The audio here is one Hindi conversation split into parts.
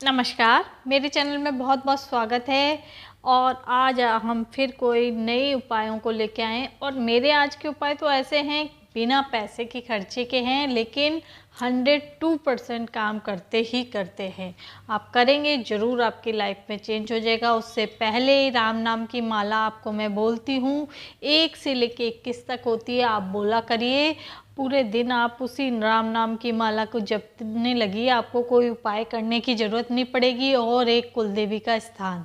नमस्कार, मेरे चैनल में बहुत बहुत स्वागत है। और आज हम फिर कोई नए उपायों को लेके आए और मेरे आज के उपाय तो ऐसे हैं बिना पैसे की खर्चे के हैं, लेकिन 102% काम करते ही करते हैं। आप करेंगे ज़रूर, आपकी लाइफ में चेंज हो जाएगा। उससे पहले राम नाम की माला आपको मैं बोलती हूँ, 1 से लेके 21 तक होती है, आप बोला करिए। पूरे दिन आप उसी राम नाम की माला को जपने लगी, आपको कोई उपाय करने की ज़रूरत नहीं पड़ेगी। और एक कुलदेवी का स्थान,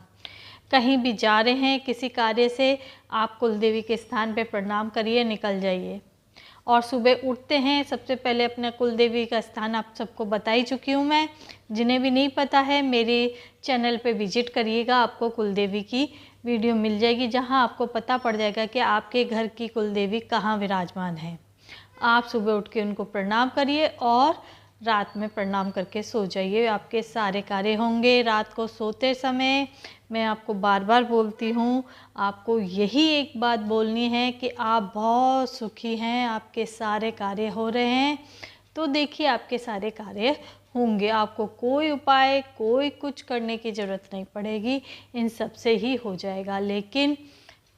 कहीं भी जा रहे हैं किसी कार्य से, आप कुलदेवी के स्थान पे प्रणाम करिए, निकल जाइए। और सुबह उठते हैं सबसे पहले अपने कुलदेवी का स्थान आप सबको बता ही चुकी हूँ मैं। जिन्हें भी नहीं पता है मेरे चैनल पे विजिट करिएगा, आपको कुलदेवी की वीडियो मिल जाएगी जहाँ आपको पता पड़ जाएगा कि आपके घर की कुलदेवी कहाँ विराजमान है। आप सुबह उठ के उनको प्रणाम करिए और रात में प्रणाम करके सो जाइए, आपके सारे कार्य होंगे। रात को सोते समय मैं आपको बार बार बोलती हूँ, आपको यही एक बात बोलनी है कि आप बहुत सुखी हैं, आपके सारे कार्य हो रहे हैं। तो देखिए आपके सारे कार्य होंगे, आपको कोई उपाय कोई कुछ करने की ज़रूरत नहीं पड़ेगी, इन सब से ही हो जाएगा। लेकिन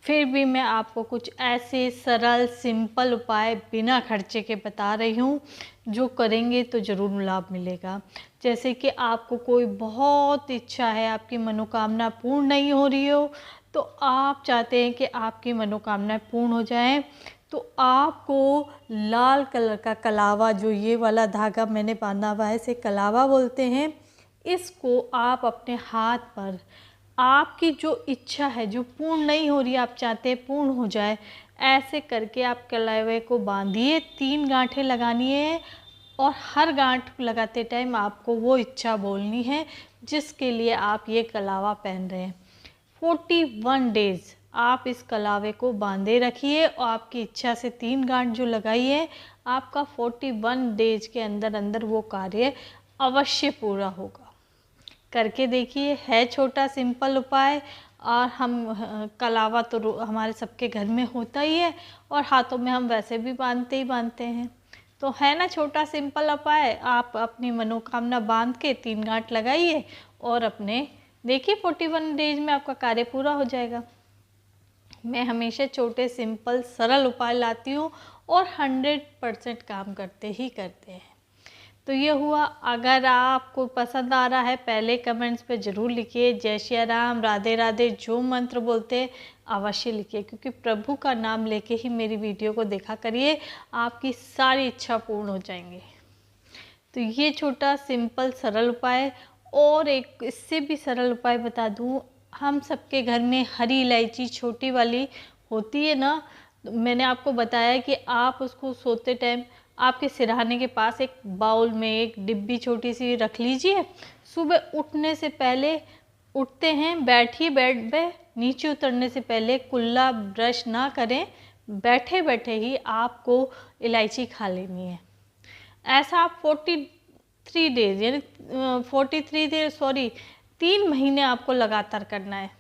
फिर भी मैं आपको कुछ ऐसे सरल सिंपल उपाय बिना खर्चे के बता रही हूँ, जो करेंगे तो ज़रूर लाभ मिलेगा। जैसे कि आपको कोई बहुत इच्छा है, आपकी मनोकामना पूर्ण नहीं हो रही हो, तो आप चाहते हैं कि आपकी मनोकामना पूर्ण हो जाए, तो आपको लाल कलर का कलावा, जो ये वाला धागा मैंने बांधा हुआ है, इसे कलावा बोलते हैं। इसको आप अपने हाथ पर, आपकी जो इच्छा है जो पूर्ण नहीं हो रही, आप चाहते हैं पूर्ण हो जाए, ऐसे करके आप कलावे को बांधिए। 3 गांठें लगानी है और हर गांठ लगाते टाइम आपको वो इच्छा बोलनी है जिसके लिए आप ये कलावा पहन रहे हैं। 41 डेज़ आप इस कलावे को बांधे रखिए और आपकी इच्छा से 3 गांठ जो लगाई है, आपका 41 डेज के अंदर अंदर वो कार्य अवश्य पूरा होगा। करके देखिए, है छोटा सिंपल उपाय। और हम कलावा तो हमारे सबके घर में होता ही है और हाथों में हम वैसे भी बांधते ही बांधते हैं, तो है ना छोटा सिंपल उपाय। आप अपनी मनोकामना बांध के 3 गांठ लगाइए और अपने देखिए 41 डेज में आपका कार्य पूरा हो जाएगा। मैं हमेशा छोटे सिंपल सरल उपाय लाती हूँ और 100% काम करते ही करते हैं। तो ये हुआ। अगर आपको पसंद आ रहा है, पहले कमेंट्स पे ज़रूर लिखिए जय श्री राम, राधे राधे, जो मंत्र बोलते हैं अवश्य लिखिए, क्योंकि प्रभु का नाम लेके ही मेरी वीडियो को देखा करिए, आपकी सारी इच्छा पूर्ण हो जाएंगी। तो ये छोटा सिंपल सरल उपाय। और एक इससे भी सरल उपाय बता दूँ, हम सबके घर में हरी इलायची छोटी वाली होती है ना, मैंने आपको बताया कि आप उसको सोते टाइम आपके सिरहाने के पास एक बाउल में एक डिब्बी छोटी सी रख लीजिए। सुबह उठने से पहले, उठते हैं बैठिए बेड पे, नीचे उतरने से पहले कुल्ला ब्रश ना करें, बैठे बैठे ही आपको इलायची खा लेनी है। ऐसा आप 43 डेज यानी 43 डेज सॉरी 3 महीने आपको लगातार करना है।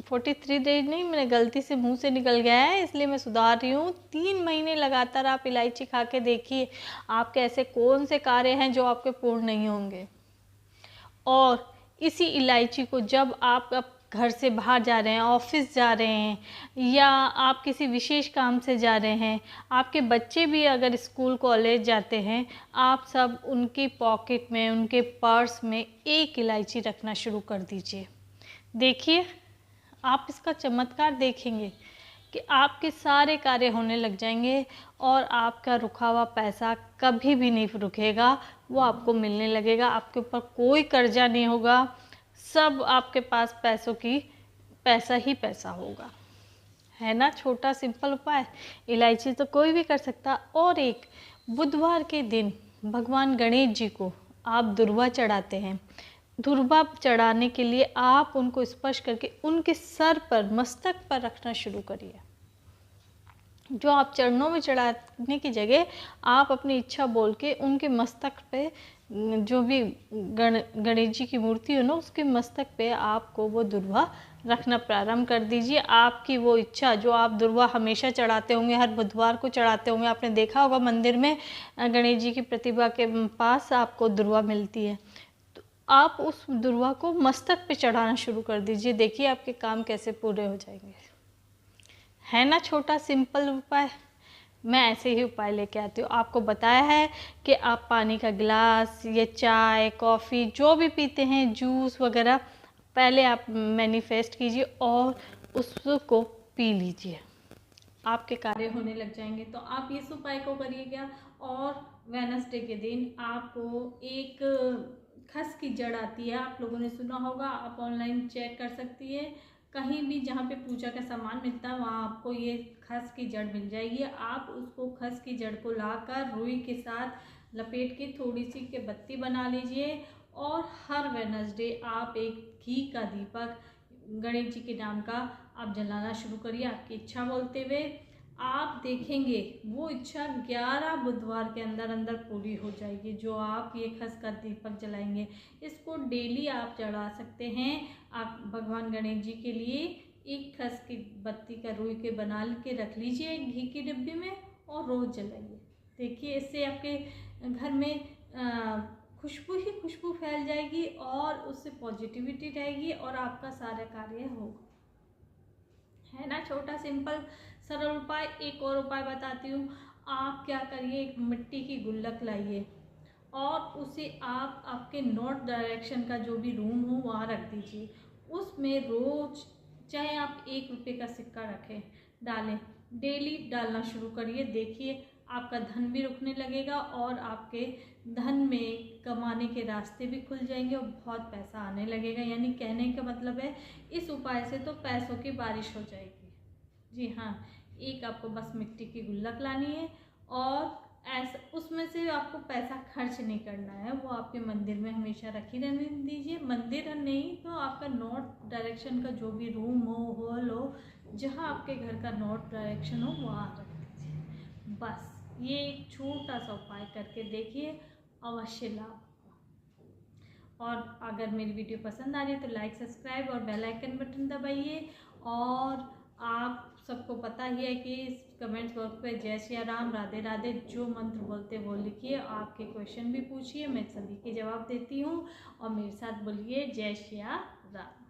43 डेज नहीं, मैंने गलती से मुंह से निकल गया है इसलिए मैं सुधार रही हूँ। 3 महीने लगातार आप इलायची खा के देखिए, आपके ऐसे कौन से कार्य हैं जो आपके पूर्ण नहीं होंगे। और इसी इलायची को जब आप घर से बाहर जा रहे हैं, ऑफिस जा रहे हैं, या आप किसी विशेष काम से जा रहे हैं, आपके बच्चे भी अगर स्कूल कॉलेज जाते हैं, आप सब उनकी पॉकेट में, उनके पर्स में एक इलायची रखना शुरू कर दीजिए। देखिए आप इसका चमत्कार देखेंगे कि आपके सारे कार्य होने लग जाएंगे और आपका रुका हुआ पैसा कभी भी नहीं रुकेगा, वो आपको मिलने लगेगा। आपके ऊपर कोई कर्जा नहीं होगा, सब आपके पास पैसा ही पैसा होगा। है ना छोटा सिंपल उपाय, इलायची तो कोई भी कर सकता। और एक, बुधवार के दिन भगवान गणेश जी को आप दुर्वा चढ़ाते हैं। दुर्वा चढ़ाने के लिए आप उनको स्पर्श करके उनके सर पर, मस्तक पर रखना शुरू करिए। जो आप चरणों में चढ़ाने की जगह आप अपनी इच्छा बोल के उनके मस्तक पे, जो भी गणेश जी की मूर्ति हो ना, उसके मस्तक पे आपको वो दुर्वा रखना प्रारंभ कर दीजिए। आपकी वो इच्छा, जो आप दुर्वा हमेशा चढ़ाते होंगे, हर बुधवार को चढ़ाते होंगे, आपने देखा होगा मंदिर में गणेश जी की प्रतिमा के पास आपको दुर्वा मिलती है, तो आप उस दुर्वा को मस्तक पे चढ़ाना शुरू कर दीजिए। देखिए आपके काम कैसे पूरे हो जाएंगे। है ना छोटा सिंपल उपाय। मैं ऐसे ही उपाय लेके आती हूँ। आपको बताया है कि आप पानी का गिलास, ये चाय, कॉफ़ी जो भी पीते हैं, जूस वगैरह, पहले आप मैनिफेस्ट कीजिए और उसको पी लीजिए, आपके कार्य होने लग जाएंगे। तो आप इस उपाय को करिएगा। और वेडनेसडे के दिन आपको एक खस की जड़ आती है, आप लोगों ने सुना होगा, आप ऑनलाइन चेक कर सकती है, कहीं भी जहाँ पे पूजा का सामान मिलता है वहाँ आपको ये खस की जड़ मिल जाएगी। आप उसको खस की जड़ को लाकर रुई के साथ लपेट के थोड़ी सी के बत्ती बना लीजिए और हर वेडनेसडे आप एक घी का दीपक गणेश जी के नाम का आप जलाना शुरू करिए आपकी इच्छा बोलते हुए। आप देखेंगे वो इच्छा 11 बुधवार के अंदर अंदर पूरी हो जाएगी, जो आप ये खस का दीपक जलाएंगे। इसको डेली आप जला सकते हैं। आप भगवान गणेश जी के लिए एक खस की बत्ती का रुई के बना के रख लीजिए घी की डिब्बी में और रोज़ जलाइए। देखिए इससे आपके घर में खुशबू ही खुशबू फैल जाएगी और उससे पॉजिटिविटी रहेगी और आपका सारा कार्य होगा। है ना छोटा सिंपल सरल उपाय। एक और उपाय बताती हूँ। आप क्या करिए, एक मिट्टी की गुल्लक लाइए और उसे आप आपके नॉर्थ डायरेक्शन का जो भी रूम हो वहाँ रख दीजिए। उसमें रोज चाहे आप 1 रुपये का सिक्का रखें, डालें, डेली डालना शुरू करिए। देखिए आपका धन भी रुकने लगेगा और आपके धन में कमाने के रास्ते भी खुल जाएंगे और बहुत पैसा आने लगेगा। यानी कहने का मतलब है इस उपाय से तो पैसों की बारिश हो जाएगी। जी हाँ, एक आपको बस मिट्टी की गुल्लक लानी है और ऐसा उसमें से आपको पैसा खर्च नहीं करना है, वो आपके मंदिर में हमेशा रखी रहने दीजिए। मंदिर नहीं तो आपका नॉर्थ डायरेक्शन का जो भी रूम हो, हॉल हो, जहाँ आपके घर का नॉर्थ डायरेक्शन हो वहाँ रख दीजिए। बस ये एक छोटा सा उपाय करके देखिए, अवश्य लाभ। और अगर मेरी वीडियो पसंद आ रही है तो लाइक, सब्सक्राइब और बेल आइकन बटन दबाइए। और आप सबको पता ही है कि कमेंट्स बॉक्स पे जय श्री राम, राधे राधे जो मंत्र बोलते वो लिखिए। आपके क्वेश्चन भी पूछिए, मैं सभी के जवाब देती हूँ। और मेरे साथ बोलिए जय श्री राम।